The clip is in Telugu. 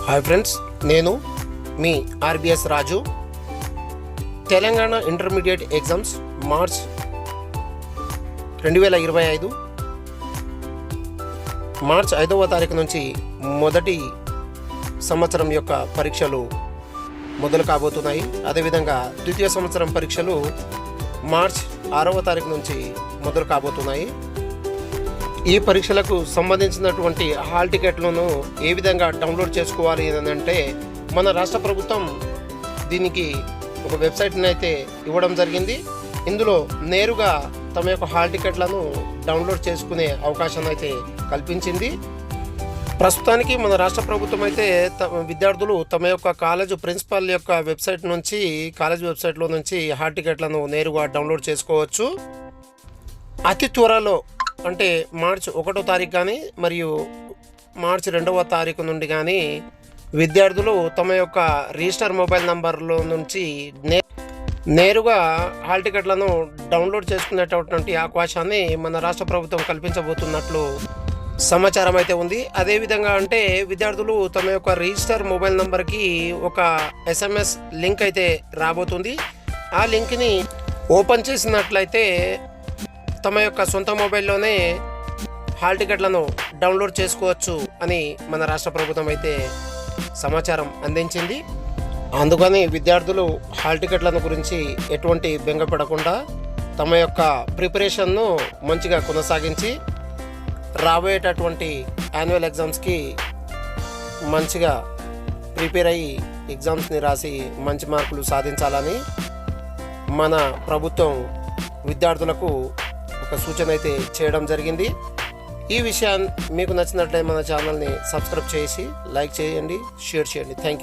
హాయ్ ఫ్రెండ్స్, నేను మీ RBS Raju. Telangana intermediate exams March 2025 March 5వ తారీఖు నుంచి మొదటి సంవత్సరం యొక్క పరీక్షలు మొదలు కాబోతున్నాయి. అదేవిధంగా ద్వితీయ సంవత్సరం పరీక్షలు మార్చ్ 6వ తారీఖు నుంచి మొదలు కాబోతున్నాయి. ఈ పరీక్షలకు సంబంధించినటువంటి హాల్ టికెట్లను ఏ విధంగా డౌన్లోడ్ చేసుకోవాలి అంటే మన రాష్ట్ర ప్రభుత్వం దీనికి ఒక వెబ్సైట్ని అయితే ఇవ్వడం జరిగింది. ఇందులో నేరుగా తమ యొక్క హాల్ టికెట్లను డౌన్లోడ్ చేసుకునే అవకాశాన్ని అయితే కల్పించింది. ప్రస్తుతానికి మన రాష్ట్ర ప్రభుత్వం అయితే విద్యార్థులు తమ యొక్క కాలేజ్ ప్రిన్సిపాల్ యొక్క వెబ్సైట్ నుంచి కాలేజ్ వెబ్సైట్లో నుంచి హాల్ టికెట్లను నేరుగా డౌన్లోడ్ చేసుకోవచ్చు. అతి త్వరలో అంటే మార్చి 1వ తారీఖు కానీ మరియు మార్చి 2వ తారీఖు నుండి కానీ విద్యార్థులు తమ యొక్క రిజిస్టర్ మొబైల్ నంబర్లో నుంచి నేరుగా హాల్ టికెట్లను డౌన్లోడ్ చేసుకునేటటువంటి అవకాశాన్ని మన రాష్ట్ర ప్రభుత్వం కల్పించబోతున్నట్లు సమాచారం అయితే ఉంది. అదేవిధంగా అంటే విద్యార్థులు తమ యొక్క రిజిస్టర్ మొబైల్ నంబర్కి ఒక SMS లింక్ అయితే రాబోతుంది. ఆ లింక్ని ఓపెన్ చేసినట్లయితే తమ యొక్క సొంత మొబైల్లోనే హాల్ టికెట్లను డౌన్లోడ్ చేసుకోవచ్చు అని మన రాష్ట్ర ప్రభుత్వం అయితే సమాచారం అందించింది. అందుకని విద్యార్థులు హాల్ టికెట్లను గురించి ఎటువంటి బెంగపడకుండా తమ యొక్క ప్రిపరేషన్ను మంచిగా కొనసాగించి రాబోయేటటువంటి యాన్యువల్ ఎగ్జామ్స్కి మంచిగా ప్రిపేర్ అయ్యి ఎగ్జామ్స్ని రాసి మంచి మార్కులు సాధించాలని మన ప్రభుత్వం విద్యార్థులకు ఒక సూచన అయితే చేయడం జరిగింది. ఈ విషయాన్ని మీకు నచ్చినట్లయితే మన ఛానల్ని సబ్స్క్రైబ్ చేసి లైక్ చేయండి, షేర్ చేయండి. Thank you.